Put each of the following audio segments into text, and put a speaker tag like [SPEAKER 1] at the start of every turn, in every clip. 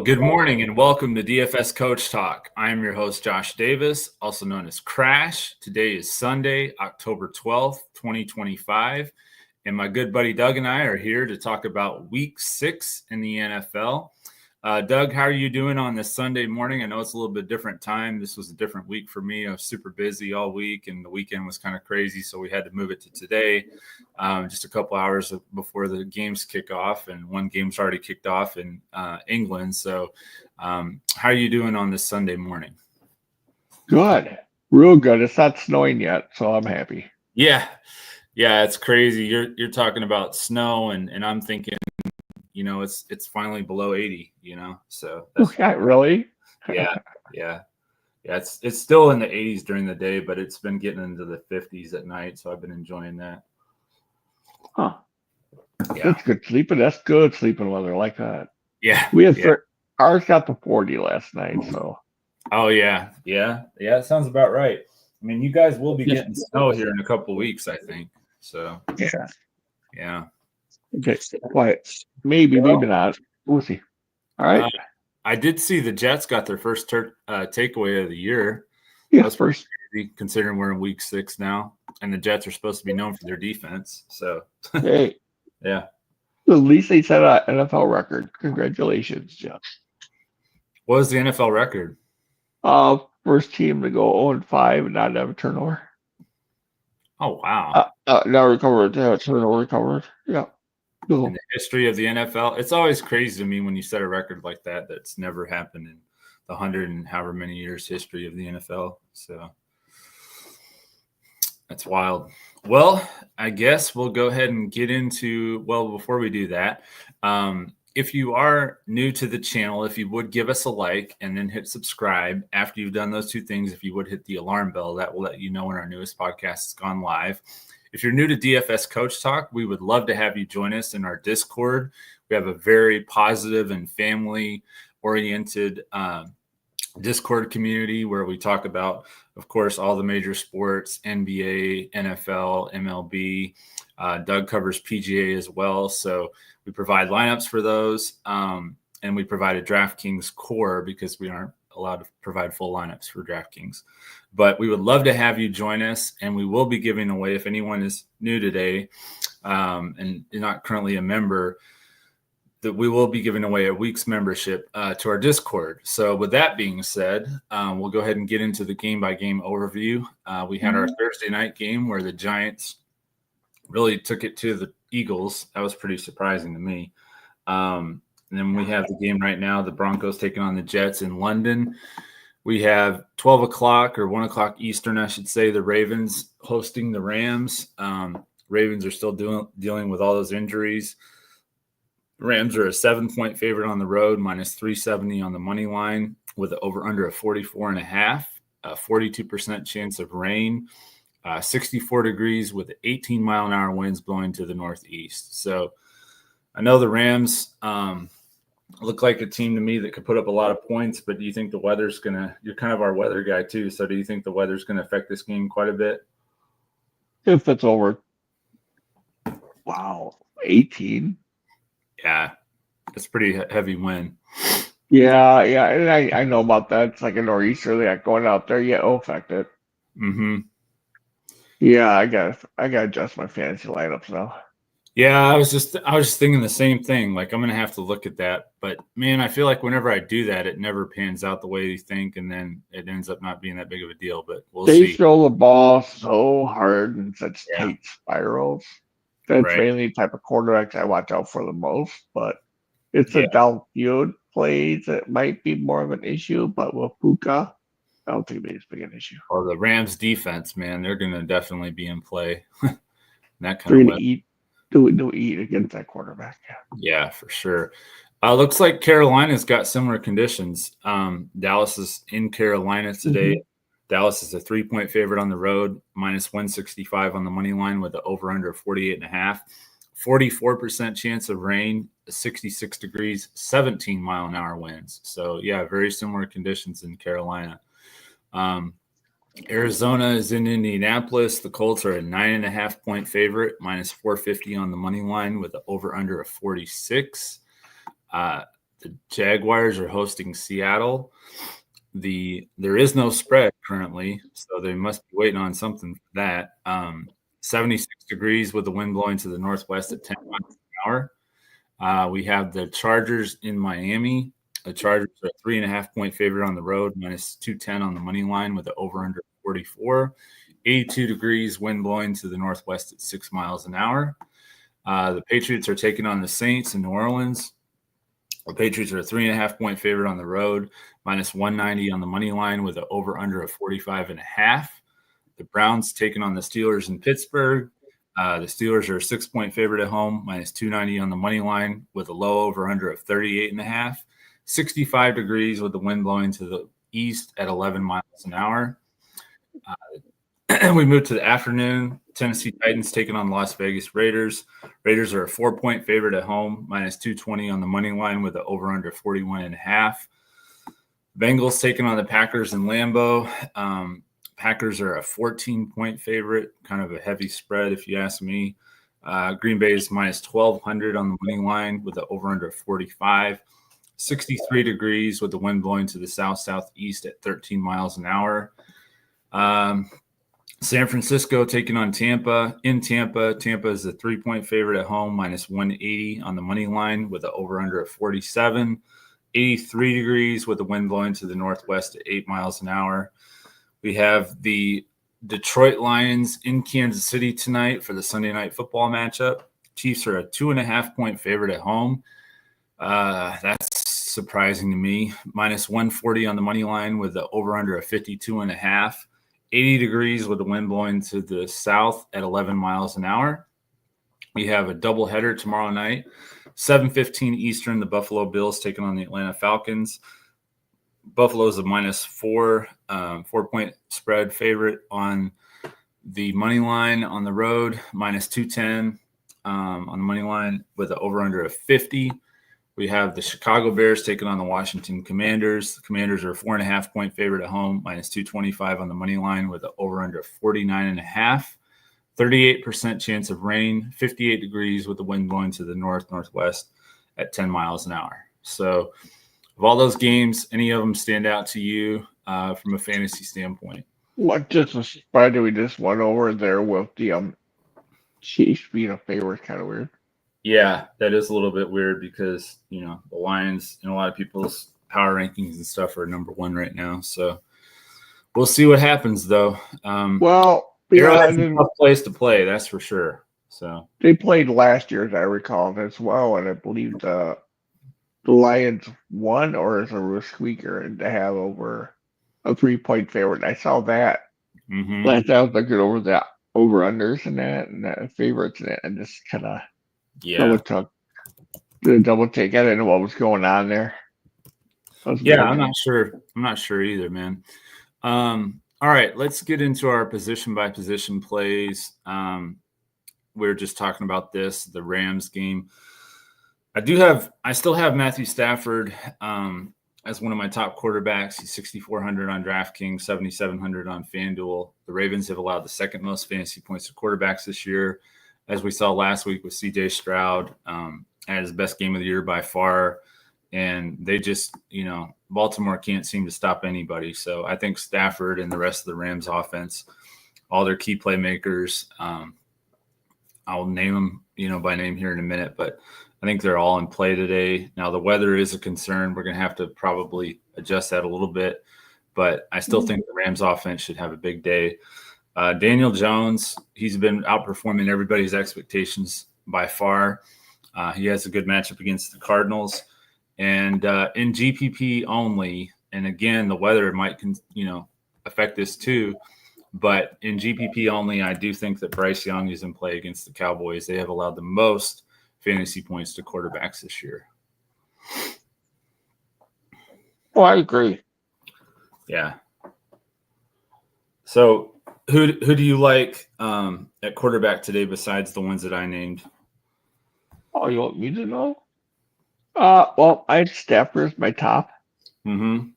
[SPEAKER 1] Good morning and welcome to DFS Coach Talk. I am your host, Josh Davis, also known as Crash. Today is Sunday, October 12th, 2025, and my good buddy Doug and I are here to talk about Week 6 in the NFL. Doug, how are you doing on this Sunday morning? I know it's a little bit different time. This was a different week for me. I was super busy all week, and the weekend was kind of crazy, so we had to move it to today, just a couple hours before the games kick off, and one game's already kicked off in England. So how are you doing on this Sunday morning? Good.
[SPEAKER 2] Real good. It's not snowing yet, so I'm happy.
[SPEAKER 1] Yeah, it's crazy. You're talking about snow, and I'm thinking, it's finally below 80, so
[SPEAKER 2] that's really.
[SPEAKER 1] Yeah. It's still in the 80s during the day, but it's been getting into the 50s at night, so I've been enjoying that.
[SPEAKER 2] Huh. Yeah. That's good sleeping. That's good sleeping weather like that.
[SPEAKER 1] Yeah.
[SPEAKER 2] We had ours got to 40 last night, so.
[SPEAKER 1] Oh yeah. It sounds about right. I mean, you guys will be getting snow here in a couple of weeks, I think. So. Yeah.
[SPEAKER 2] Okay, quiet. Maybe not. We'll see. All right.
[SPEAKER 1] I did see the Jets got their first takeaway of the year.
[SPEAKER 2] Yeah,
[SPEAKER 1] that's first crazy, considering we're in Week 6 now, and the Jets are supposed to be known for their defense. So,
[SPEAKER 2] hey,
[SPEAKER 1] yeah.
[SPEAKER 2] At least they set an NFL record. Congratulations, Jeff.
[SPEAKER 1] What was the NFL record?
[SPEAKER 2] First team to go 0-5 and not have a turnover.
[SPEAKER 1] Oh wow!
[SPEAKER 2] Now recovered. Turnover recovered. Yeah.
[SPEAKER 1] In the history of the NFL, it's always crazy to me when you set a record like that. That's never happened in the 100 and however many years history of the NFL. So that's wild. Well, I guess we'll go ahead and get into. Well, before we do that, if you are new to the channel, if you would give us a like and then hit subscribe. After you've done those two things, if you would hit the alarm bell, that will let you know when our newest podcast has gone live. If you're new to DFS Coach Talk, we would love to have you join us in our Discord. We have a very positive and family-oriented Discord community where we talk about, of course, all the major sports, NBA, NFL, MLB. Doug covers PGA as well. So we provide lineups for those, and we provide a Draftkings core because we aren't allowed to provide full lineups for DraftKings. But we would love to have you join us, and we will be giving away, if anyone is new today and not currently a member, that we will be giving away a week's membership to our Discord. So with that being said, we'll go ahead and get into the game-by-game overview. We had our Thursday night game where the Giants really took it to the Eagles. That was pretty surprising to me. And then we have the game right now, the Broncos taking on the Jets in London. We have 12 o'clock or 1 o'clock Eastern, I should say, the Ravens hosting the Rams. Ravens are still dealing with all those injuries. Rams are a 7-point favorite on the road, minus 370 on the money line, with an over-under of 44.5, a 42% chance of rain, 64 degrees with 18-mile-an-hour winds blowing to the northeast. So I know the Rams look like a team to me that could put up a lot of points, but do you think the weather's going to – you're kind of our weather guy too, so do you think the weather's going to affect this game quite a bit?
[SPEAKER 2] If it's over. Wow, 18.
[SPEAKER 1] Yeah, it's pretty heavy wind.
[SPEAKER 2] Yeah, and I know about that. It's like a nor'easter that going out there. Yeah, it'll affect it.
[SPEAKER 1] Mm-hmm.
[SPEAKER 2] Yeah, I gotta adjust my fantasy lineups now.
[SPEAKER 1] Yeah, I was just thinking the same thing. Like, I'm gonna have to look at that. But man, I feel like whenever I do that, it never pans out the way you think, and then it ends up not being that big of a deal. But we'll see.
[SPEAKER 2] They throw the ball so hard in such tight spirals. That's mainly the type of quarterbacks I watch out for the most. But it's the downfield plays that might be more of an issue. But with Puka, I don't think it's big an issue.
[SPEAKER 1] Or the Rams defense, man, they're gonna definitely be in play. That kind of
[SPEAKER 2] do eat against that quarterback.
[SPEAKER 1] Yeah, for sure. Looks like Carolina's got similar conditions. Dallas is in Carolina today. Mm-hmm. Dallas is a 3-point favorite on the road, minus 165 on the money line with an over-under of 48.5. 44% chance of rain, 66 degrees, 17-mile-an-hour winds. So, yeah, very similar conditions in Carolina. Arizona is in Indianapolis. The Colts are a 9.5-point favorite, minus 450 on the money line with an over-under of 46. The The Jaguars are hosting Seattle. There is no spread currently, so they must be waiting on something for that. 76 degrees with the wind blowing to the northwest at 10 miles an hour. We have the Chargers in Miami. The Chargers are a 3.5-point favorite on the road, minus 210 on the money line with the over-under 44. 82 degrees, wind blowing to the northwest at 6 miles an hour. The Patriots are taking on the Saints in New Orleans. The Patriots are a 3.5-point favorite on the road, minus 190 on the money line with an over-under of 45.5. The Browns taking on the Steelers in Pittsburgh. The Steelers are a 6-point favorite at home, minus 290 on the money line with a low over-under of 38.5. 65 degrees with the wind blowing to the east at 11 miles an hour. We move to the afternoon. Tennessee Titans taking on the Las Vegas Raiders. Raiders are a 4-point favorite at home, minus 220 on the money line with an over-under 41.5. Bengals taking on the Packers in Lambeau. Packers are a 14-point favorite, kind of a heavy spread if you ask me. Green Bay is minus 1,200 on the money line with an over-under 45. 63 degrees with the wind blowing to the south-southeast at 13 miles an hour. San Francisco taking on Tampa. In Tampa, Tampa is a 3-point favorite at home, minus 180 on the money line with an over-under of 47. 83 degrees with the wind blowing to the northwest at 8 miles an hour. We have the Detroit Lions in Kansas City tonight for the Sunday night football matchup. Chiefs are a 2.5-point favorite at home. That's surprising to me. Minus 140 on the money line with the over-under of 52.5. 80 degrees with the wind blowing to the south at 11 miles an hour. We have a doubleheader tomorrow night. 7:15 Eastern, the Buffalo Bills taking on the Atlanta Falcons. Buffalo's a minus 4-point spread favorite on the money line on the road, minus 210 on the money line with an over-under of 50. We have the Chicago Bears taking on the Washington Commanders. The Commanders are a 4.5-point favorite at home, minus 225 on the money line with an over-under of 49.5. 38% chance of rain, 58 degrees with the wind blowing to the northwest at 10 miles an hour. So of all those games, any of them stand out to you from a fantasy standpoint?
[SPEAKER 2] What just a spread we just went over there with the Chiefs being a favorite, kind of weird.
[SPEAKER 1] Yeah, that is a little bit weird because, the Lions in a lot of people's power rankings and stuff are number one right now. So we'll see what happens, though.
[SPEAKER 2] It's
[SPEAKER 1] a tough place to play, that's for sure. So
[SPEAKER 2] they played last year, as I recall, as well, and I believe the Lions won, or is a real squeaker to have over a 3-point favorite. I saw that last time I was looking over the over-unders and that favorites and that, and just kind of double take. I didn't know what was going on there.
[SPEAKER 1] Yeah, I'm not sure. I'm not sure either, man. All right, let's get into our position by position plays. We were just talking about the Rams game. I still have Matthew Stafford as one of my top quarterbacks. He's 6,400 on Draftkings, 7,700 on Fanduel. The Ravens have allowed the second most fantasy points to quarterbacks this year, as we saw last week with C.J. Stroud. Had his best game of the year by far. And they just, Baltimore can't seem to stop anybody. So I think Stafford and the rest of the Rams offense, all their key playmakers, I'll name them, by name here in a minute, but I think they're all in play today. Now, the weather is a concern. We're going to have to probably adjust that a little bit, but I still think the Rams offense should have a big day. Daniel Jones, he's been outperforming everybody's expectations by far. He has a good matchup against the Cardinals. And in GPP only, and again, the weather might, affect this too, but in GPP only, I do think that Bryce Young is in play against the Cowboys. They have allowed the most fantasy points to quarterbacks this year.
[SPEAKER 2] Oh, I agree.
[SPEAKER 1] Yeah. So who do you like at quarterback today besides the ones that I named?
[SPEAKER 2] Oh, you want me to know? Well, I had Stafford as my top.
[SPEAKER 1] Mm-hmm.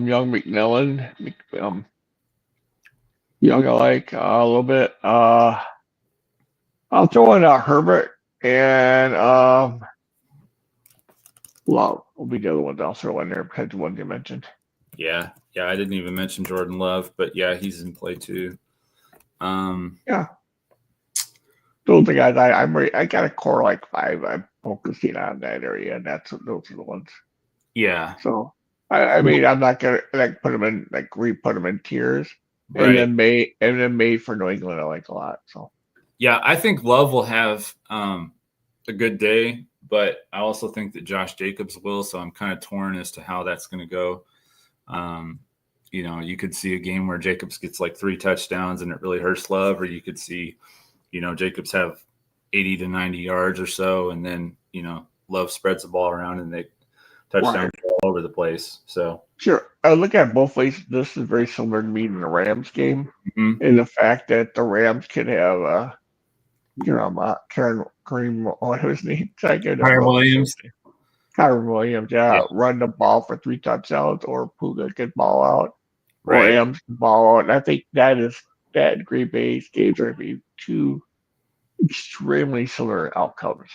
[SPEAKER 2] Young McMillan. Young I like a little bit. I'll throw in Herbert and Love will be the other ones I'll throw in there because the ones you mentioned.
[SPEAKER 1] Yeah. I didn't even mention Jordan Love, but yeah, he's in play too.
[SPEAKER 2] Yeah. Those are the guys I got a core like 5. I'm focusing on that area, and those are the ones.
[SPEAKER 1] Yeah.
[SPEAKER 2] So I mean, I'm not gonna like put them in like put them in tiers, and
[SPEAKER 1] Right.
[SPEAKER 2] then May for New England I like a lot. So
[SPEAKER 1] Yeah, I think Love will have a good day, but I also think that Josh Jacobs will. So I'm kind of torn as to how that's going to go. You could see a game where Jacobs gets like 3 touchdowns and it really hurts Love, or you could see, Jacobs have 80 to 90 yards or so, and then, Love spreads the ball around and they touchdowns
[SPEAKER 2] right,
[SPEAKER 1] all over the place. So,
[SPEAKER 2] sure. I look at both ways. This is very similar to me in the Rams game,
[SPEAKER 1] mm-hmm.
[SPEAKER 2] in the fact that the Rams could have Kareem, what was his name?
[SPEAKER 1] Kyren Williams.
[SPEAKER 2] Kyron Williams, run the ball for 3 touchdowns, or Puka could ball out, or
[SPEAKER 1] Right.
[SPEAKER 2] Ams could ball out. And I think that Green Bay's games are going to be 2 extremely similar outcomes.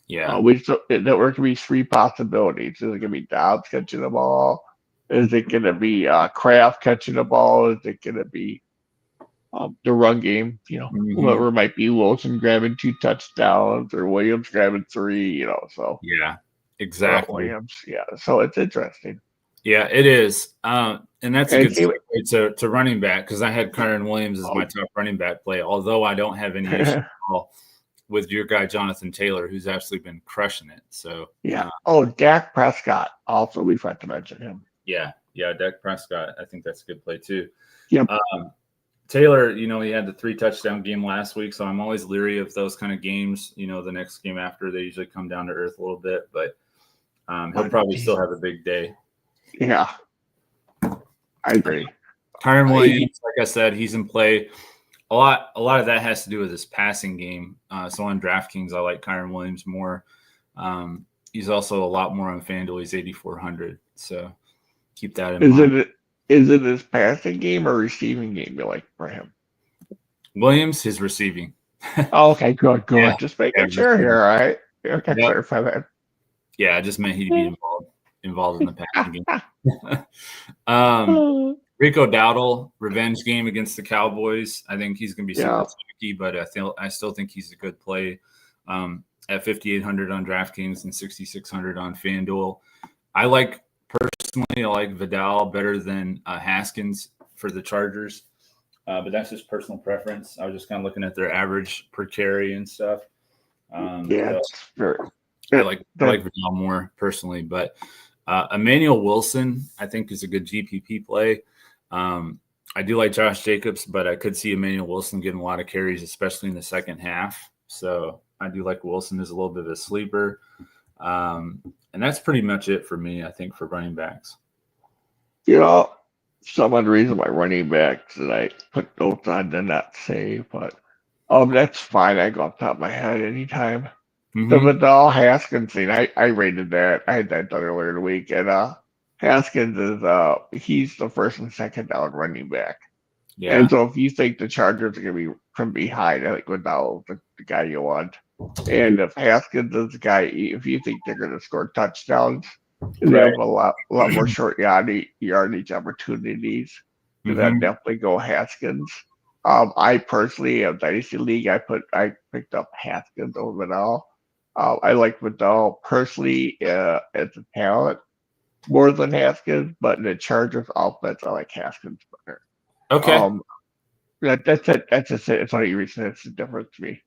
[SPEAKER 1] Yeah.
[SPEAKER 2] There were going to be 3 possibilities. Is it going to be Dobbs catching the ball? Is it going to be Kraft catching the ball? Is it going to be the run game?
[SPEAKER 1] Mm-hmm.
[SPEAKER 2] Whoever might be Wilson grabbing 2 touchdowns or Williams grabbing 3. So
[SPEAKER 1] Yeah.
[SPEAKER 2] or
[SPEAKER 1] Exactly.
[SPEAKER 2] Williams, yeah. So it's interesting.
[SPEAKER 1] Yeah, it is. And that's a
[SPEAKER 2] And
[SPEAKER 1] good segue to running back, because I had Kyren Williams as my top running back play, although I don't have any issue at all with your guy, Jonathan Taylor, who's actually been crushing it. So,
[SPEAKER 2] yeah. Dak Prescott also, we forgot to mention him.
[SPEAKER 1] Yeah, Dak Prescott, I think that's a good play too.
[SPEAKER 2] Yep.
[SPEAKER 1] Taylor, he had the 3 touchdown game last week, so I'm always leery of those kind of games. The next game after, they usually come down to earth a little bit, but he'll probably still have a big day.
[SPEAKER 2] Yeah, I agree.
[SPEAKER 1] Kyren Williams, like I said, he's in play. A lot of that has to do with his passing game. So on Draftkings, I like Kyren Williams more. He's also a lot more on Fanduel. He's 8,400. So keep that in mind.
[SPEAKER 2] Is it his passing game or receiving game you like for him?
[SPEAKER 1] Williams, his receiving.
[SPEAKER 2] Okay, good.
[SPEAKER 1] Yeah.
[SPEAKER 2] Just making sure here, all right? Okay, clarify that.
[SPEAKER 1] Yeah, I just meant he'd be involved in the passing game. Rico Dowdle, revenge game against the Cowboys. I think he's going to be super sticky, but I still think he's a good play at 5,800 on DraftKings and 6,600 on FanDuel. I like Vidal better than Haskins for the Chargers, but that's just personal preference. I was just kind of looking at their average per carry and stuff.
[SPEAKER 2] It's very.
[SPEAKER 1] I like Vidal more personally, but Emmanuel Wilson, I think, is a good GPP play. I do like Josh Jacobs, but I could see Emmanuel Wilson getting a lot of carries, especially in the second half. So I do like Wilson as a little bit of a sleeper. And that's pretty much it for me, I think, for running backs.
[SPEAKER 2] Some of the reason my running backs that I put notes on did not say, but that's fine. I go off the top of my head anytime.
[SPEAKER 1] Mm-hmm.
[SPEAKER 2] The Vidal Haskins thing, I rated that. I had that done earlier in the week, and Haskins is he's the first and second down running back. Yeah. And so if you think the Chargers are gonna be from behind, I think Vidal is the guy you want. And if Haskins is the guy, if you think they're gonna score touchdowns, they have a lot more short yardage opportunities, then I'd definitely go Haskins. I personally have Dynasty League. I picked up Haskins over Vidal. I like Vidal personally as a talent more than Haskins, but in the Chargers offense, I like Haskins better.
[SPEAKER 1] Okay.
[SPEAKER 2] That's it. It's only reason it's the difference to me.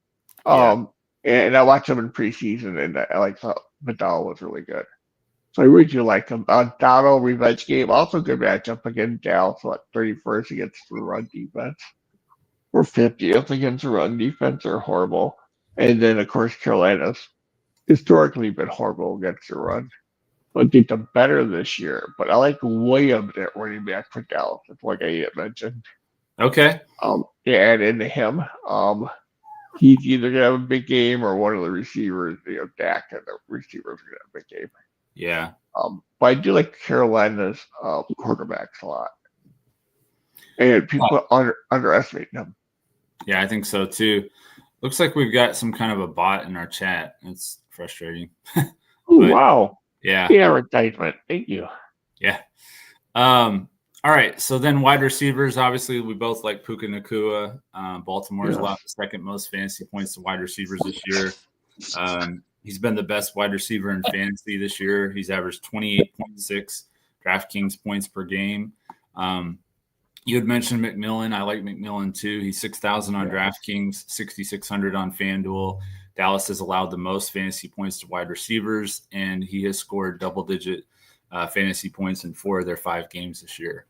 [SPEAKER 2] And I watched him in preseason, and I thought Vidal was really good. So I really do like him. Donald revenge game, also good matchup against Dallas. 31st against the run defense. We're 50th against the run defense. They're horrible. And then of course Carolina's historically been horrible against the run. But they did better this year. But I like Williams at running back for Dallas. That's like I mentioned.
[SPEAKER 1] Okay.
[SPEAKER 2] And into him. He's either gonna have a big game or one of the receivers, Dak and the receivers are gonna have a big game.
[SPEAKER 1] Yeah.
[SPEAKER 2] But I do like Carolina's quarterbacks a lot. And people underestimate them.
[SPEAKER 1] Yeah, I think so too. Looks like we've got some kind of a bot in our chat. It's frustrating.
[SPEAKER 2] Wow.
[SPEAKER 1] Yeah.
[SPEAKER 2] Advertisement. Thank you.
[SPEAKER 1] Yeah. All right. So then wide receivers, obviously, we both like Puka Nacua. Baltimore's allowed the second most fantasy points to wide receivers this year. He's been the best wide receiver in fantasy this year. He's averaged 28.6 DraftKings points per game. You had mentioned McMillan. I like McMillan too. He's 6,000 on DraftKings, 6,600 on Fanduel. Dallas has allowed the most fantasy points to wide receivers, and he has scored double-digit fantasy points in 4 of their 5 games this year.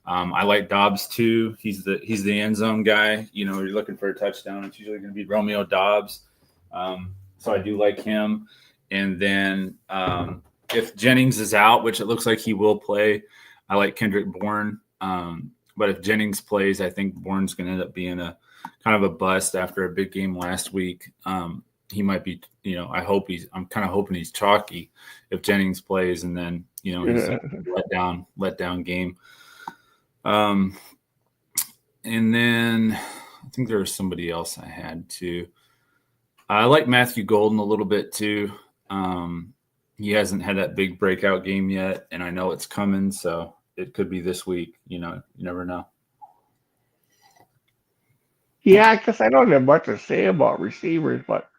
[SPEAKER 1] I like Dobbs too. He's the end zone guy. You know, you're looking for a touchdown. It's usually going to be Romeo Dobbs. So I do like him. And then if Jennings is out, which it looks like he will play, I like Kendrick Bourne. But if Jennings plays, I think Bourne's going to end up being a kind of a bust after a big game last week. He might be, I'm kind of hoping he's chalky if Jennings plays, and then, he's a let down game. And then I think there was somebody else I had too. I like Matthew Golden a little bit too. He hasn't had that big breakout game yet, and I know it's coming, so it could be this week. You never know.
[SPEAKER 2] Yeah, because I don't have much to say about receivers, but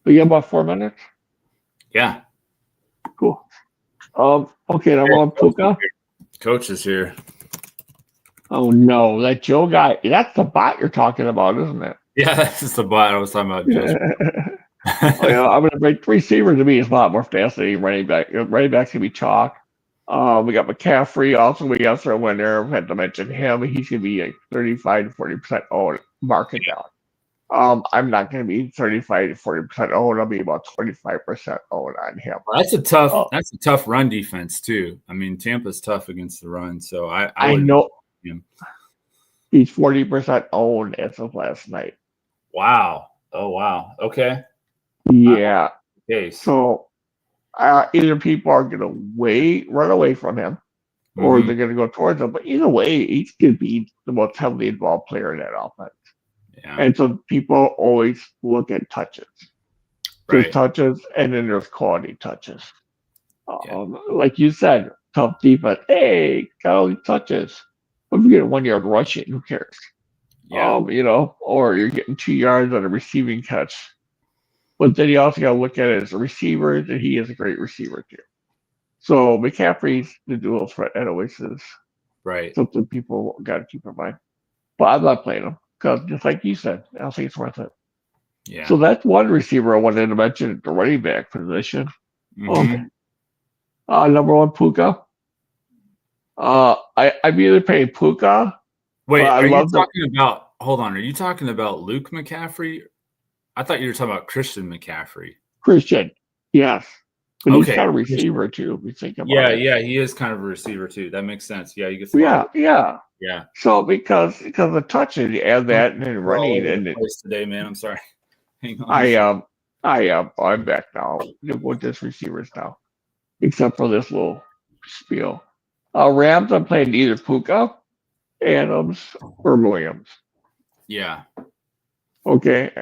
[SPEAKER 2] we got about 4 minutes.
[SPEAKER 1] Yeah.
[SPEAKER 2] Cool. Okay, now on Puka.
[SPEAKER 1] Coach is here.
[SPEAKER 2] Oh no, that Joe guy. That's the bot you're talking about, isn't it?
[SPEAKER 1] Yeah, that's the bot I was talking about.
[SPEAKER 2] I'm going to break receivers to me is a lot more fascinating. Running back, running backs can be chalk. We got McCaffrey. Also, we got throw in there. We had to mention him. He's going to be like 35 to 40% owned. Mark it down. I'm not going to be 35 to 40% owned. I'll be about 25% owned on him.
[SPEAKER 1] Well, that's a tough run defense too. I mean, Tampa's tough against the run, so I
[SPEAKER 2] know him. He's 40% owned as of last night.
[SPEAKER 1] Wow. Oh wow. Okay.
[SPEAKER 2] Yeah. Okay. So either people are going to run away from him, or they're going to go towards him. But either way, he's going to be the most heavily involved player in that offense. Yeah. And so people always look at touches. There's touches, and then there's quality touches. Like you said, tough defense. Hey, got all these touches. If you get 1 yard rushing, who cares? Yeah. Or you're getting 2 yards on a receiving catch. But then you also got to look at it as a receiver, and he is a great receiver too. So McCaffrey's the dual threat that always is something people got to keep in mind. But I'm not playing him because, just like you said, I don't think it's worth it. Yeah. So that's one receiver I wanted to mention at the running back position. Mm-hmm. Number one, Puka. I'm either paying Puka.
[SPEAKER 1] Wait, are you talking about? Hold on, are you talking about Luke McCaffrey? I thought you were talking about Christian McCaffrey.
[SPEAKER 2] Christian, yes. But he's kind of a receiver too. We think about it.
[SPEAKER 1] Yeah, he is kind of a receiver too. That makes sense. Yeah, you get.
[SPEAKER 2] Yeah. So because the touches, you add that and then running and
[SPEAKER 1] today, man. I'm sorry.
[SPEAKER 2] Hang on. I'm back now. We'll just receivers now, except for this little spiel. Rams, I'm playing either Puka, Adams, or Williams.
[SPEAKER 1] Yeah.
[SPEAKER 2] Okay.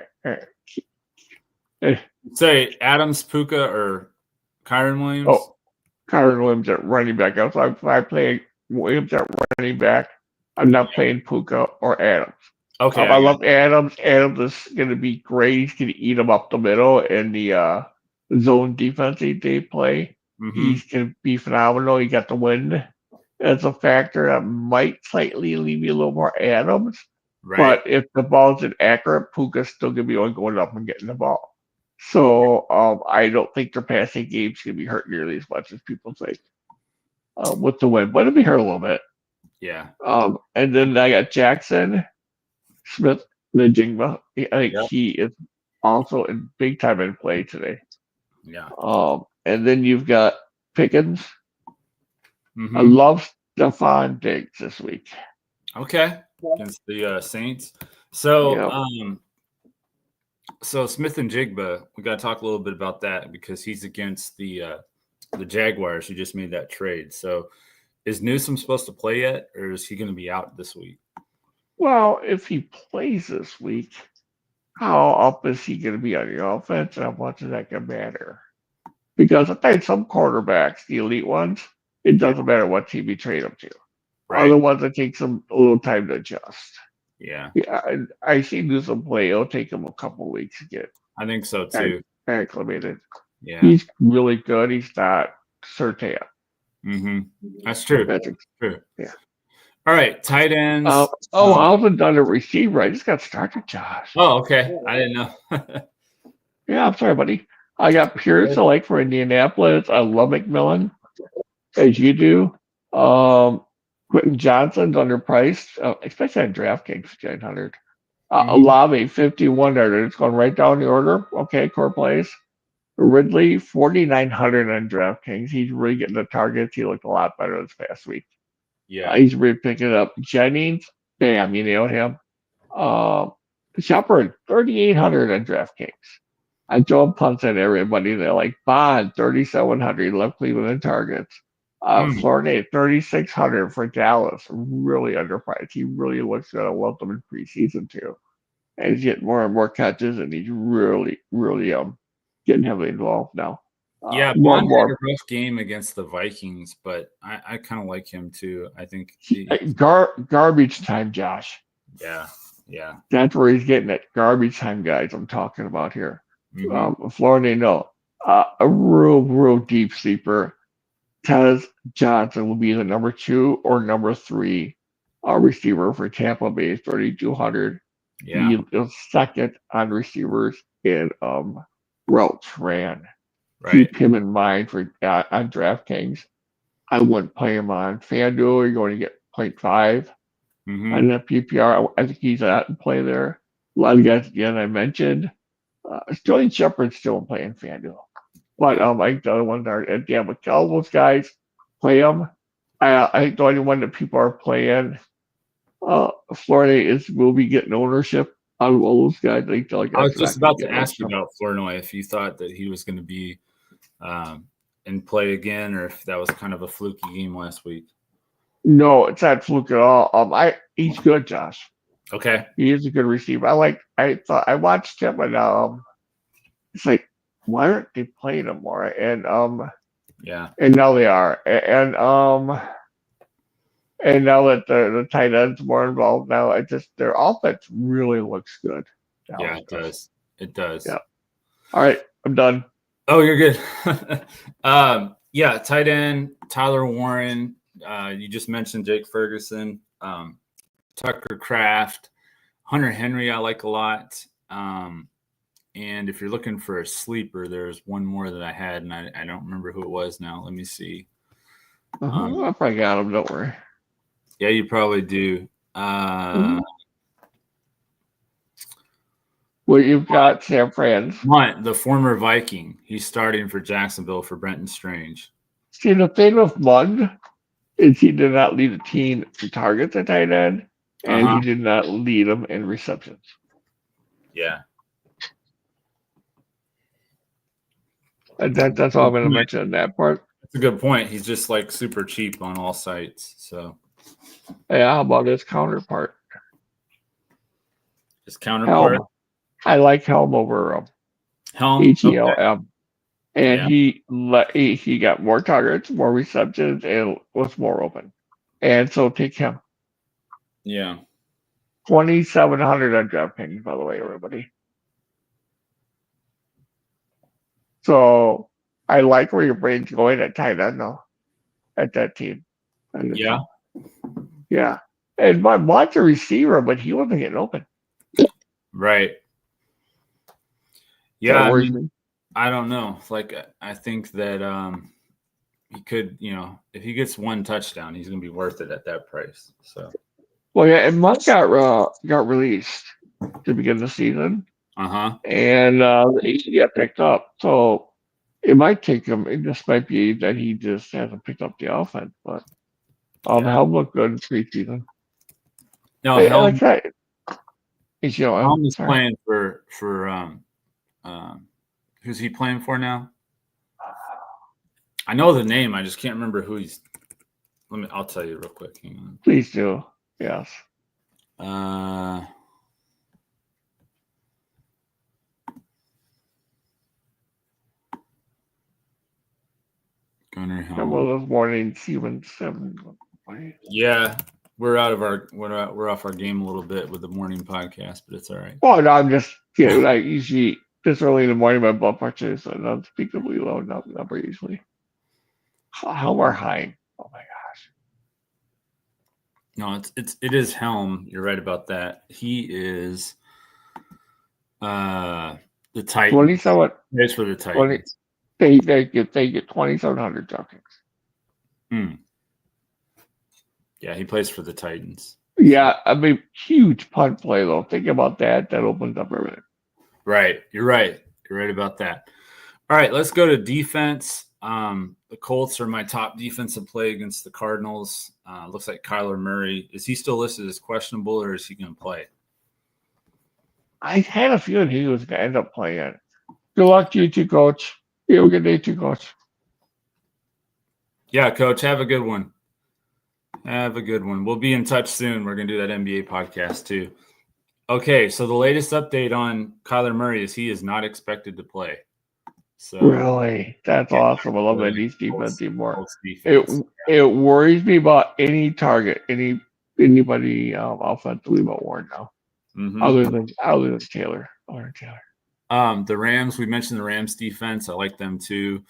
[SPEAKER 1] Say Adams, Puka, or Kyron Williams?
[SPEAKER 2] Oh, Kyron Williams at running back. So if I play Williams at running back, I'm not playing Puka or Adams.
[SPEAKER 1] Okay.
[SPEAKER 2] I love Adams. Adams is going to be great. He's going to eat them up the middle in the zone defense they play. Mm-hmm. He's going to be phenomenal. He got the win. That's a factor that might slightly leave you a little more Adams. Right. But if the ball's inaccurate, Puka's still going to be on going up and getting the ball. So I don't think their passing game's going to be hurt nearly as much as people think with the win. But it'll be hurt a little bit.
[SPEAKER 1] Yeah.
[SPEAKER 2] And then I got Jackson Smith Njigba. I think he is also in big time in play today.
[SPEAKER 1] Yeah.
[SPEAKER 2] And then you've got Pickens. Mm-hmm. I love Stephon Diggs this week.
[SPEAKER 1] Okay. Against the Saints. So so Smith and Jigba, we got to talk a little bit about that because he's against the Jaguars who just made that trade. So is Newsome supposed to play yet, or is he going to be out this week?
[SPEAKER 2] Well, if he plays this week, how up is he going to be on the offense, and how much is that going to matter? Because I think some quarterbacks, the elite ones, it doesn't matter what team you trade them to. Other
[SPEAKER 1] Right.
[SPEAKER 2] ones, it takes them a little time to adjust.
[SPEAKER 1] Yeah.
[SPEAKER 2] Yeah, I see Newsom play. It'll take him a couple weeks to get
[SPEAKER 1] I think so too.
[SPEAKER 2] acclimated.
[SPEAKER 1] Yeah.
[SPEAKER 2] He's really good. He's not Surtain.
[SPEAKER 1] That's true.
[SPEAKER 2] That's
[SPEAKER 1] True.
[SPEAKER 2] yeah.
[SPEAKER 1] All right, tight ends.
[SPEAKER 2] I also done a receiver. I just got started, Josh.
[SPEAKER 1] Oh, okay. I didn't know.
[SPEAKER 2] Yeah, I'm sorry, buddy. I got Pierce. I like for Indianapolis. I love McMillan, as you do. Quentin Johnson's underpriced, especially on DraftKings, 900. Olave, 5100. It's going right down the order. Okay, core plays. Ridley, 4,900 on DraftKings. He's really getting the targets. He looked a lot better this past week.
[SPEAKER 1] Yeah.
[SPEAKER 2] He's really picking it up. Jennings, bam, you nailed him. Shepard, 3,800 on DraftKings. I throw punts at everybody. They're like Bond, 3,700. Left Cleveland in targets. Florida, 3,600 for Dallas. Really underpriced. He really looks good. I love him in preseason too. And he's getting more and more catches, and he's really, really getting heavily involved now.
[SPEAKER 1] Yeah, Bond had a rough game against the Vikings, but I kind of like him too. I think
[SPEAKER 2] garbage time, Josh.
[SPEAKER 1] Yeah, yeah.
[SPEAKER 2] That's where he's getting it. Garbage time guys I'm talking about here. Florida, no. A real deep sleeper. Tez Johnson will be the number 2 or number 3 receiver for Tampa Bay, 3,200.
[SPEAKER 1] Yeah.
[SPEAKER 2] He's second on receivers in routes ran.
[SPEAKER 1] Right.
[SPEAKER 2] Keep him in mind for on DraftKings. I wouldn't play him on Fanduel. You're going to get 0.5 on that PPR. I think he's out in play there. A lot of guys again I mentioned. Sterling Shepard's still in play in Fanduel. But I think the other ones are, yeah, with all those guys, play them. I think the only one that people are playing, Florida will be getting ownership out of all those guys. I
[SPEAKER 1] was just about to ask you about Flournoy, if you thought that he was going to be in play again, or if that was kind of a fluky game last week.
[SPEAKER 2] No, it's not fluke at all. He's good, Josh.
[SPEAKER 1] Okay.
[SPEAKER 2] He is a good receiver. I watched him, and it's like, why aren't they playing him more? And
[SPEAKER 1] yeah.
[SPEAKER 2] And now they are. And now that the tight end's more involved now, their offense really looks good.
[SPEAKER 1] Yeah, it does. It does.
[SPEAKER 2] Yeah. All right, I'm done.
[SPEAKER 1] Oh, you're good. Yeah, tight end, Tyler Warren. You just mentioned Jake Ferguson, Tucker Kraft, Hunter Henry I like a lot. And if you're looking for a sleeper, there's one more that I had, and I don't remember who it was now. Let me see.
[SPEAKER 2] I probably got him. Don't worry.
[SPEAKER 1] Yeah, you probably do.
[SPEAKER 2] Well, you've got Sam Franz.
[SPEAKER 1] The former Viking. He's starting for Jacksonville for Brenton Strange.
[SPEAKER 2] See, the thing with Mund is he did not lead a team to targets at tight end, and he did not lead them in receptions.
[SPEAKER 1] Yeah.
[SPEAKER 2] That's all I'm going to mention on that part.
[SPEAKER 1] That's a good point. He's just like super cheap on all sites. So,
[SPEAKER 2] yeah, how about his counterpart?
[SPEAKER 1] His counterpart?
[SPEAKER 2] Helm. I like Helm over
[SPEAKER 1] Helm.
[SPEAKER 2] HELM.
[SPEAKER 1] Okay.
[SPEAKER 2] And he got more targets, more receptions, and was more open. And so take him.
[SPEAKER 1] Yeah.
[SPEAKER 2] 2,700 on DraftKings, by the way, everybody. So I like where your brain's going at tight end, though, at that team.
[SPEAKER 1] Yeah.
[SPEAKER 2] Yeah. And my Mont's a receiver, but he wasn't getting open.
[SPEAKER 1] Right. Yeah. I don't know. Like, I think that he could, if he gets one touchdown, he's going to be worth it at that price. So.
[SPEAKER 2] Well, yeah, and Mont got released to begin the season. And he got picked up. So it might take him. It just might be that he just hasn't picked up the offense. But Helm looked good in preseason.
[SPEAKER 1] No, Helm.
[SPEAKER 2] Helm
[SPEAKER 1] is playing for who's he playing for now? I know the name. I just can't remember who he's. I'll tell you real quick. Hang on.
[SPEAKER 2] Please do. Yes. morning, 7.
[SPEAKER 1] Yeah, we're off our game a little bit with the morning podcast, but it's all right.
[SPEAKER 2] Well, no, I'm just like usually this early in the morning, my blood pressure is an unspeakably low number usually. Helmer Hein. Oh my gosh.
[SPEAKER 1] No, it is Helm. You're right about that. He is the Titans.
[SPEAKER 2] 27.
[SPEAKER 1] Plays for the Titans.
[SPEAKER 2] They get 2,700 Draftkings.
[SPEAKER 1] Yeah, he plays for the Titans.
[SPEAKER 2] Yeah, I mean, huge punt play though. Think about that. That opens up everything.
[SPEAKER 1] Right. You're right. You're right about that. All right, let's go to defense. The Colts are my top defensive play against the Cardinals. Looks like Kyler Murray. Is he still listed as questionable, or is he going to play?
[SPEAKER 2] I had a feeling he was going to end up playing. Good luck to you two, Coach. You have a good day too, Coach.
[SPEAKER 1] Yeah, Coach. Have a good one. Have a good one. We'll be in touch soon. We're going to do that NBA podcast too. Okay, so the latest update on Kyler Murray is he is not expected to play. So
[SPEAKER 2] really, that's awesome. I love that East defense anymore. It worries me about any target, anybody offensively but Warren now, other than Taylor.
[SPEAKER 1] The Rams. We mentioned the Rams defense. I like them too.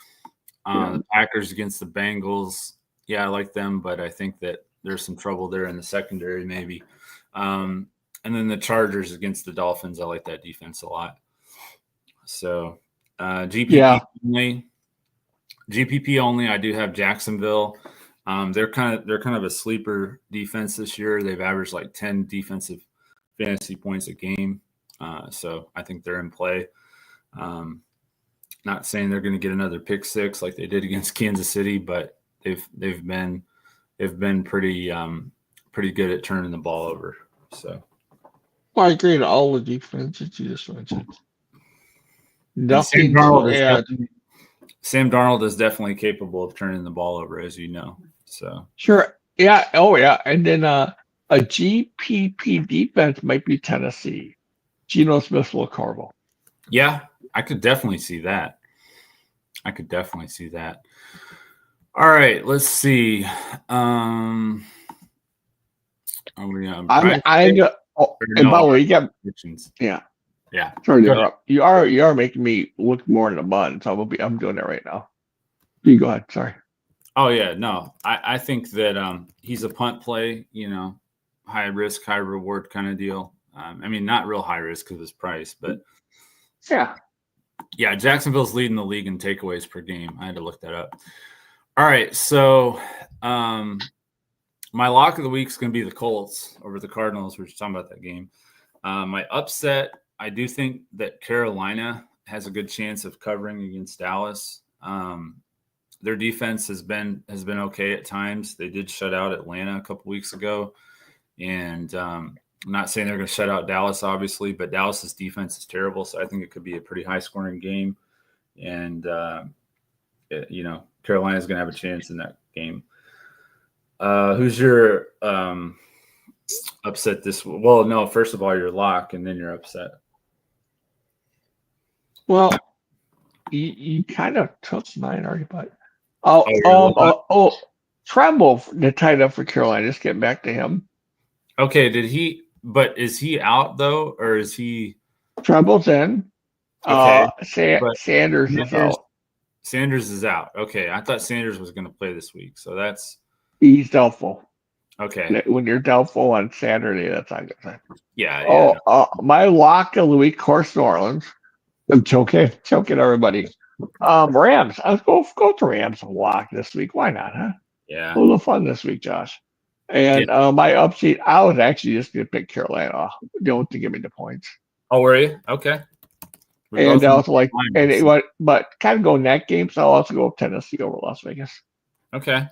[SPEAKER 1] The Packers against the Bengals. Yeah, I like them, but I think that there's some trouble there in the secondary, maybe. And then the Chargers against the Dolphins. I like that defense a lot. So GPP only. I do have Jacksonville. They're kind of a sleeper defense this year. They've averaged like 10 defensive fantasy points a game. So I think they're in play. Not saying they're going to get another pick six like they did against Kansas City, but they've been pretty good at turning the ball over. So
[SPEAKER 2] I agree to all the defenses you just mentioned.
[SPEAKER 1] Sam Darnold is definitely capable of turning the ball over, as you know. So
[SPEAKER 2] sure, yeah, oh yeah, and then a GPP defense might be Tennessee. Geno Smith will horrible.
[SPEAKER 1] Yeah, I could definitely see that. All right, let's see.
[SPEAKER 2] And by the way, you got yeah. Sorry to interrupt. You are making me look more in the mud, so I'm doing it right now. You go ahead. Sorry.
[SPEAKER 1] Oh yeah, no. I think that he's a punt play. High risk, high reward kind of deal. I mean, not real high risk because of his price, but yeah. Jacksonville's leading the league in takeaways per game. I had to look that up. All right, so my lock of the week is going to be the Colts over the Cardinals. We were just talking about that game. My upset, I do think that Carolina has a good chance of covering against Dallas. Their defense has been okay at times. They did shut out Atlanta a couple weeks ago, and I'm not saying they're going to shut out Dallas, obviously, but Dallas's defense is terrible, so I think it could be a pretty high-scoring game. And Carolina's going to have a chance in that game. Who's your upset this? Well, no. First of all, your lock, and then your upset.
[SPEAKER 2] Well, you kind of took mine already, but Tremble, the tight end for Carolina. Just getting back to him.
[SPEAKER 1] Okay, did he? But is he out though, or is he?
[SPEAKER 2] Tremble's in.
[SPEAKER 1] Okay,
[SPEAKER 2] Sanders is out.
[SPEAKER 1] Sanders is out. Okay, I thought Sanders was going to play this week, so
[SPEAKER 2] he's doubtful.
[SPEAKER 1] Okay,
[SPEAKER 2] when you're doubtful on Saturday, that's not good.
[SPEAKER 1] Yeah.
[SPEAKER 2] My lock of the week, of course, New Orleans. I'm choking everybody. Rams. I'll go to Rams lock this week. Why not, huh?
[SPEAKER 1] Yeah.
[SPEAKER 2] A little fun this week, Josh. And my upseat, I was actually just going to pick Carolina. Don't to give me the points.
[SPEAKER 1] Oh, were you? Okay.
[SPEAKER 2] And I also but kind of go in that game, so I'll also go Tennessee over Las Vegas.
[SPEAKER 1] Okay.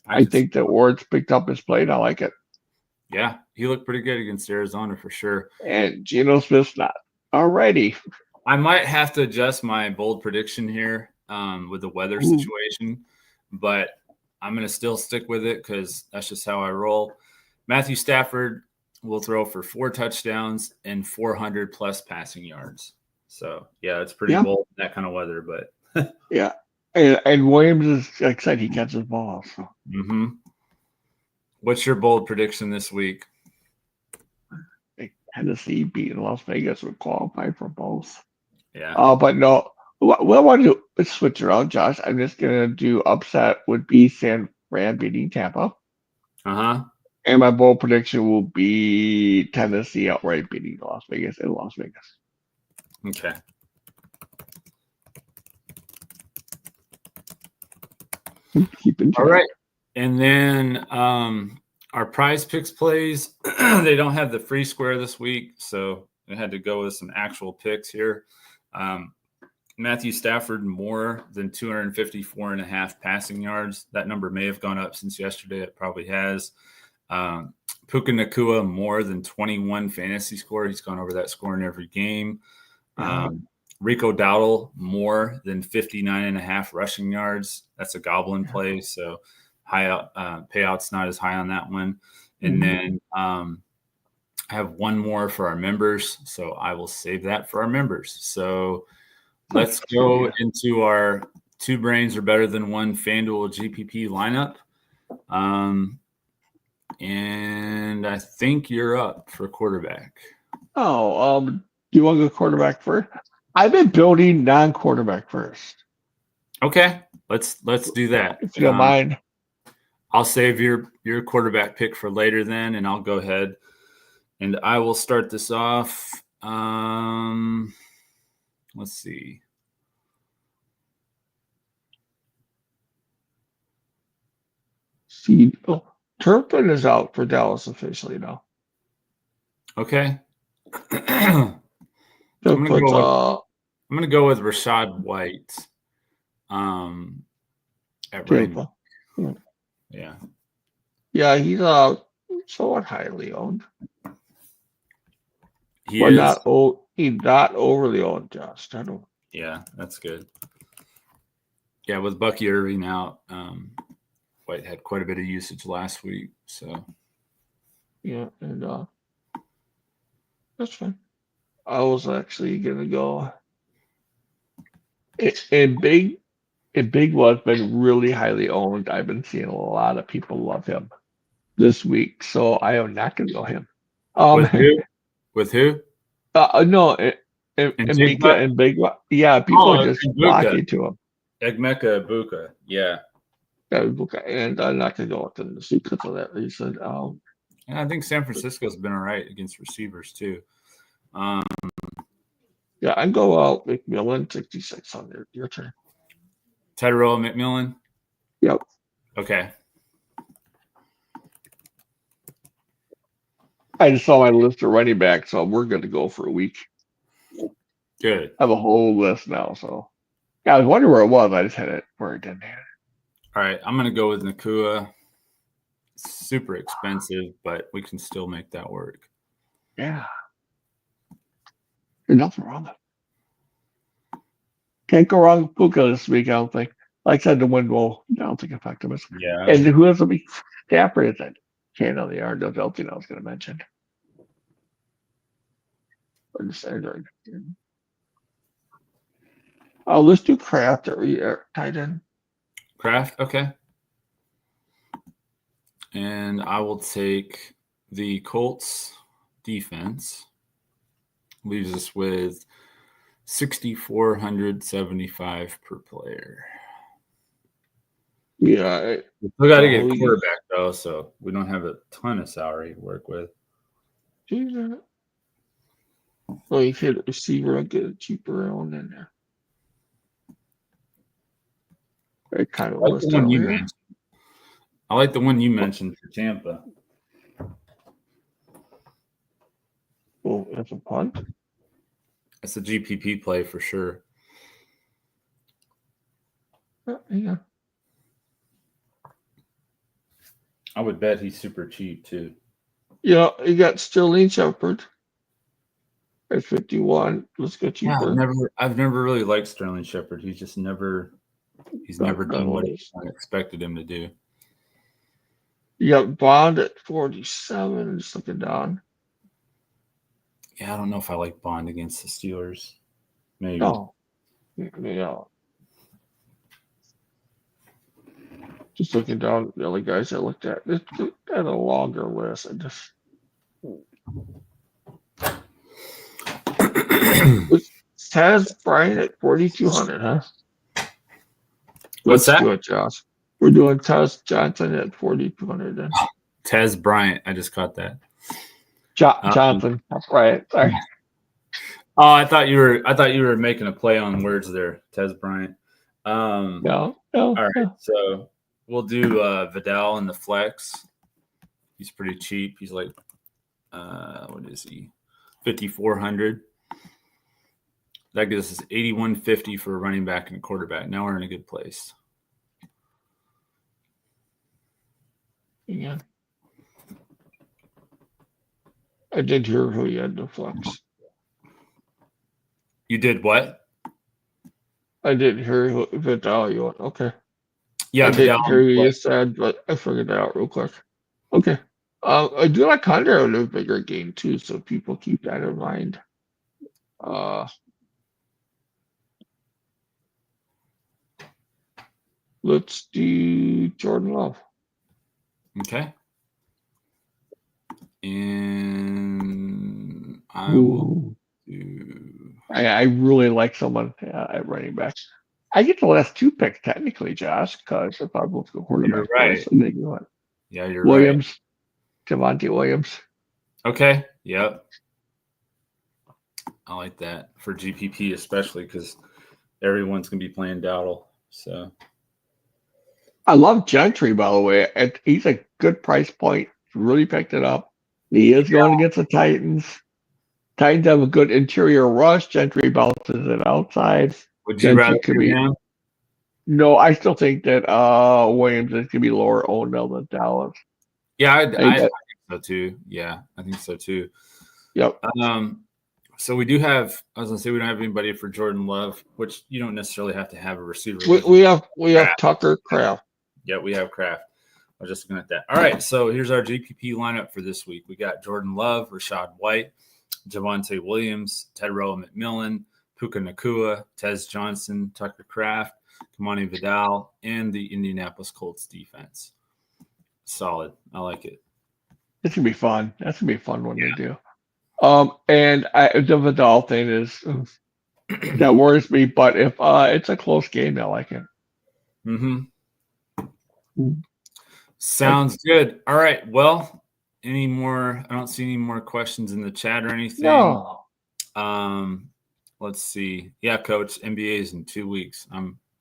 [SPEAKER 2] I think that Ward's picked up his play, and I like it.
[SPEAKER 1] Yeah, he looked pretty good against Arizona for sure.
[SPEAKER 2] And Geno Smith's not. Alrighty.
[SPEAKER 1] I might have to adjust my bold prediction here with the weather situation, but I'm going to still stick with it because that's just how I roll. Matthew Stafford will throw for 4 touchdowns and 400-plus passing yards. So, yeah, it's pretty bold in that kind of weather. But
[SPEAKER 2] yeah. And Williams is, like I said, he catches balls. So.
[SPEAKER 1] Mm-hmm. What's your bold prediction this week?
[SPEAKER 2] Tennessee beating Las Vegas would qualify for both.
[SPEAKER 1] Yeah.
[SPEAKER 2] But no, what I want to do, let's switch around, Josh. I'm just gonna do upset would be San Fran beating Tampa,
[SPEAKER 1] Uh-huh.
[SPEAKER 2] and my bold prediction will be Tennessee outright beating Las Vegas in Las Vegas.
[SPEAKER 1] Okay.
[SPEAKER 2] Keep in
[SPEAKER 1] All
[SPEAKER 2] track.
[SPEAKER 1] right. And then our prize picks plays, they don't have the free square this week, so I had to go with some actual picks here. Matthew Stafford more than 254 and a half passing yards. That number may have gone up since yesterday. It probably has. Puka Nakua more than 21 fantasy score. He's gone over that score in every game. Rico Dowdle more than 59 and a half rushing yards. That's a goblin play, so high payout's not as high on that one. And then I have one more for our members, so I will save that for our members. So let's go into our two brains are better than one FanDuel GPP lineup. And I think you're up for quarterback.
[SPEAKER 2] Do you want to go quarterback first? I've been building non-quarterback first.
[SPEAKER 1] Okay, let's do that.
[SPEAKER 2] If you don't mind.
[SPEAKER 1] I'll save your quarterback pick for later then, and I'll go ahead and I will start this off. Let's see.
[SPEAKER 2] Turpin is out for Dallas officially now.
[SPEAKER 1] Okay. I'm gonna go with Rashad White. At running back. Yeah.
[SPEAKER 2] Yeah, he's somewhat highly owned.
[SPEAKER 1] He's
[SPEAKER 2] not overly owned, Josh.
[SPEAKER 1] Yeah, that's good. Yeah, with Bucky Irving out, White had quite a bit of usage last week. So
[SPEAKER 2] yeah, and that's fine. I was actually gonna go. And Big was been really highly owned. I've been seeing a lot of people love him this week, so I am not gonna go him.
[SPEAKER 1] with who? With who?
[SPEAKER 2] No, and Mika and Big. Yeah, people are just flocking to him.
[SPEAKER 1] Egmeka Ibuka, yeah.
[SPEAKER 2] And I'm not gonna go with them this week because of that reason.
[SPEAKER 1] And I think San Francisco's been all right against receivers too.
[SPEAKER 2] Yeah, I go out McMillan 6,600. Your turn.
[SPEAKER 1] Tyrell McMillan.
[SPEAKER 2] Yep.
[SPEAKER 1] Okay.
[SPEAKER 2] I just saw my list of running backs, so we're going to go for a week.
[SPEAKER 1] Good.
[SPEAKER 2] I have a whole list now, so yeah, I was wondering where it was. I just had it where it didn't have it.
[SPEAKER 1] All right, I'm going to go with Nakua. Super expensive, but we can still make that work.
[SPEAKER 2] Yeah. There's nothing wrong with it. Can't go wrong with Puka this week, I don't think. Like I said, the wind will, I don't think effectiveness.
[SPEAKER 1] Yeah.
[SPEAKER 2] And who has to be Stafford is that can't on the yard. Those else I was going to mention. Or just Android. Let's do Kraft or tight end.
[SPEAKER 1] Kraft, okay. And I will take the Colts defense. Leaves us with 6,475 per player.
[SPEAKER 2] Yeah.
[SPEAKER 1] We still got to get a quarterback, though, so we don't have a ton of salary to work with.
[SPEAKER 2] Well, you hit a receiver, I'll get a cheaper one in there. I kind of list earlier.
[SPEAKER 1] I like the one you mentioned for Tampa.
[SPEAKER 2] Oh, that's a punt?
[SPEAKER 1] It's a GPP play for sure.
[SPEAKER 2] Yeah.
[SPEAKER 1] I would bet he's super cheap, too.
[SPEAKER 2] Yeah, you got Sterling Shepard at 51. Let's go cheaper.
[SPEAKER 1] Yeah, I've never really liked Sterling Shepard. He's never done what I expected him to do.
[SPEAKER 2] You got Bond at 47. Just looking down.
[SPEAKER 1] Yeah, I don't know if I like Bond against the Steelers. Maybe.
[SPEAKER 2] No. Yeah. Just looking down the other guys I looked at. It's got a longer list. I just Taz Bryant at 4,200, huh?
[SPEAKER 1] What's
[SPEAKER 2] Let's
[SPEAKER 1] that?
[SPEAKER 2] do it, Josh. We're doing Taz Johnson at 4,200 then.
[SPEAKER 1] Tez Bryant. I just caught that.
[SPEAKER 2] Johnson. Right. Sorry.
[SPEAKER 1] Oh, I thought you were making a play on words there, Tez Bryant.
[SPEAKER 2] No.
[SPEAKER 1] All right, so we'll do Vidal in the flex. He's pretty cheap. He's like, what is he? 5,400. That gives us 8,150 for a running back and a quarterback. Now we're in a good place.
[SPEAKER 2] Yeah. I did hear who you had the flex.
[SPEAKER 1] You did what?
[SPEAKER 2] I didn't hear who Vidal you want. Okay.
[SPEAKER 1] Yeah,
[SPEAKER 2] I
[SPEAKER 1] Vidal.
[SPEAKER 2] didn't hear who you said, but I figured that out real quick. Okay. I do like Condor in a bigger game too, so people keep that in mind. Let's do Jordan Love.
[SPEAKER 1] Okay. And I will do.
[SPEAKER 2] I really like someone at running back. I get the last two picks technically, Josh, because if I both go quarterback,
[SPEAKER 1] You're right.
[SPEAKER 2] So then you want
[SPEAKER 1] Yeah, you're
[SPEAKER 2] Williams,
[SPEAKER 1] right.
[SPEAKER 2] Javonte Williams.
[SPEAKER 1] Okay. Yep. I like that for GPP, especially because everyone's gonna be playing Dowdle. So
[SPEAKER 2] I love Gentry, by the way. He's a good price point. Really picked it up. He is going against the Titans. Titans have a good interior rush. Gentry bounces it outside.
[SPEAKER 1] Would you rather do him?
[SPEAKER 2] No, I still think that Williams is going to be lower owned than Dallas.
[SPEAKER 1] Yeah, I think so too. Yeah, I think so too.
[SPEAKER 2] Yep.
[SPEAKER 1] So we do have. I was gonna say we don't have anybody for Jordan Love, which you don't necessarily have to have a receiver.
[SPEAKER 2] We have Tucker Kraft.
[SPEAKER 1] Yeah, we have Kraft. I was just looking at that. All right, so here's our GPP lineup for this week. We got Jordan Love, Rashad White, Javonte Williams, Tedrow McMillan, Puka Nakua, Tez Johnson, Tucker Kraft, Kamani Vidal, and the Indianapolis Colts defense. Solid. I like it.
[SPEAKER 2] It's gonna be fun. That's gonna be a fun one to do. And the Vidal thing is that worries me, but if it's a close game, I like it.
[SPEAKER 1] Sounds good. All right. Well, any more? I don't see any more questions in the chat or anything.
[SPEAKER 2] No.
[SPEAKER 1] Let's see. Yeah, Coach. NBA is in 2 weeks.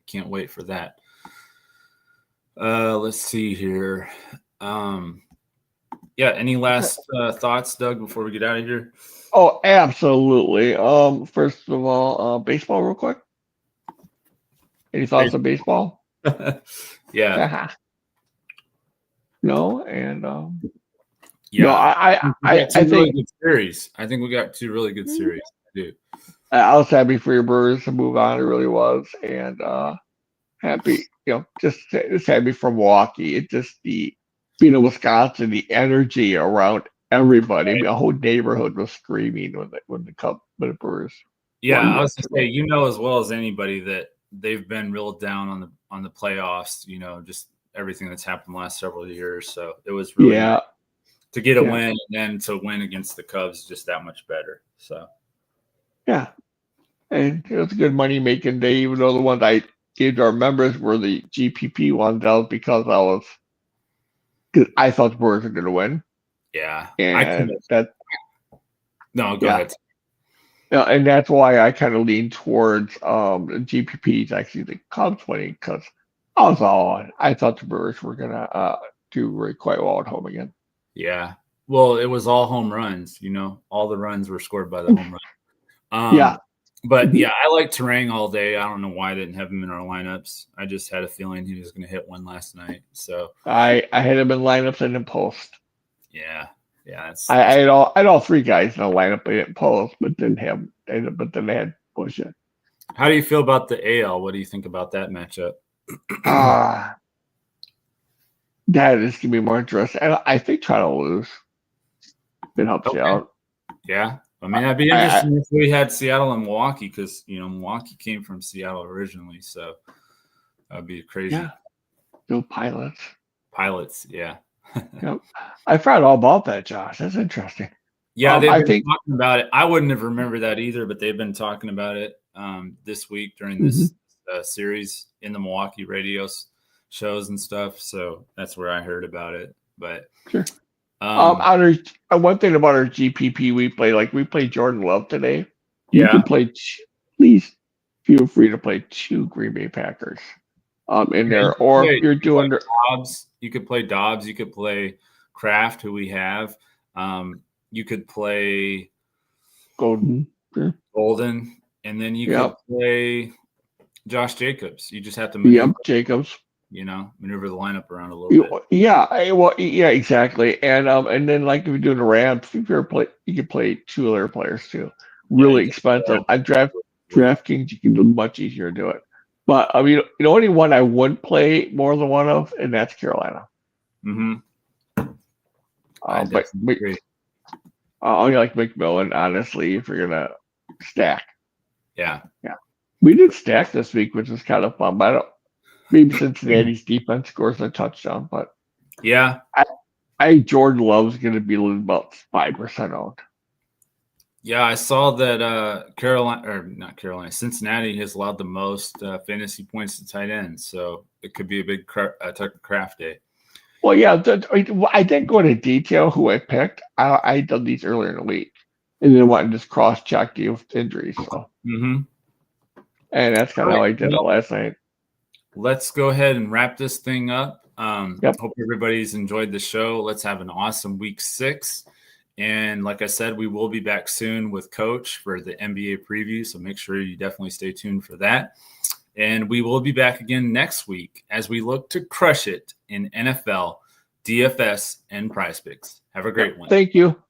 [SPEAKER 1] Can't wait for that. Let's see here. Yeah. Any last thoughts, Doug, before we get out of here?
[SPEAKER 2] Oh, absolutely. First of all, baseball, real quick. Any thoughts on baseball?
[SPEAKER 1] Yeah.
[SPEAKER 2] No, and
[SPEAKER 1] yeah.
[SPEAKER 2] No, I think
[SPEAKER 1] really good series. I think we got two really good series. I do.
[SPEAKER 2] I was happy for your Brewers to move on. It really was, and happy, just happy for Milwaukee. It just being in Wisconsin, the energy around everybody. Right. The whole neighborhood was screaming when the Brewers.
[SPEAKER 1] Yeah, I was gonna say, as well as anybody that they've been real down on the playoffs. Just everything that's happened the last several years. So it was really nice to get a win, and then to win against the Cubs, just that much better. So
[SPEAKER 2] yeah, and it was a good money making day. Even though the ones I gave to our members were the GPP ones, that was because I thought the Brewers were going to win.
[SPEAKER 1] Yeah,
[SPEAKER 2] and
[SPEAKER 1] no, go ahead.
[SPEAKER 2] Yeah, and that's why I kind of lean towards the GPPs actually the Cubs winning, because I thought the Brewers were gonna do really quite well at home again.
[SPEAKER 1] Yeah, well, it was all home runs. All the runs were scored by the home run. But yeah, I like Terang all day. I don't know why I didn't have him in our lineups. I just had a feeling he was going to hit one last night. So
[SPEAKER 2] I had him in lineups and in post.
[SPEAKER 1] Yeah.
[SPEAKER 2] I had all three guys in the lineup. I didn't post, but then they had Bush in.
[SPEAKER 1] How do you feel about the AL? What do you think about that matchup?
[SPEAKER 2] That is gonna be more interesting. I think trying to lose. It helps you out.
[SPEAKER 1] Yeah. I mean, that'd be interesting if we had Seattle and Milwaukee, because Milwaukee came from Seattle originally, so that'd be crazy.
[SPEAKER 2] No pilots.
[SPEAKER 1] Pilots, yeah.
[SPEAKER 2] Yep. I forgot all about that, Josh. That's interesting.
[SPEAKER 1] Yeah, they've
[SPEAKER 2] I
[SPEAKER 1] been
[SPEAKER 2] think
[SPEAKER 1] talking about it. I wouldn't have remembered that either, but they've been talking about it this week during this series in the Milwaukee radio shows and stuff. So that's where I heard about it. But
[SPEAKER 2] sure. One thing about our GPP we played Jordan Love today. You
[SPEAKER 1] yeah,
[SPEAKER 2] can play. Please feel free to play 2 Green Bay Packers. In there, or if you're doing
[SPEAKER 1] Dobbs. You could play Dobbs. You could play Kraft, who we have. You could play
[SPEAKER 2] Golden,
[SPEAKER 1] and then you could play Josh Jacobs. You just have to
[SPEAKER 2] Jacobs.
[SPEAKER 1] Maneuver the lineup around a little bit.
[SPEAKER 2] Yeah, exactly. And then like if you're doing the Rams, you can play 2 other players too. Really expensive. I Draftkings, you can do much easier to do it. But I mean, the only one I wouldn't play more than one of, and that's Carolina. But I only like McMillan, honestly, if you're gonna stack.
[SPEAKER 1] Yeah.
[SPEAKER 2] We did stack this week, which is kind of fun. But maybe Cincinnati's defense scores a touchdown, but
[SPEAKER 1] yeah,
[SPEAKER 2] I Jordan Love's going to be about 5% owned.
[SPEAKER 1] Yeah, I saw that Cincinnati has allowed the most fantasy points to tight ends, so it could be a big Tucker Kraft day.
[SPEAKER 2] Well, yeah, I didn't go into detail who I picked. I did these earlier in the week, and then went and just cross-checked you with injuries. So, and that's kind of how I did it last night.
[SPEAKER 1] Let's go ahead and wrap this thing up. Hope everybody's enjoyed the show. Let's have an awesome week 6. And like I said, we will be back soon with Coach for the NBA preview. So make sure you definitely stay tuned for that. And we will be back again next week as we look to crush it in NFL, DFS, and Prizepicks. Have a great one.
[SPEAKER 2] Thank you.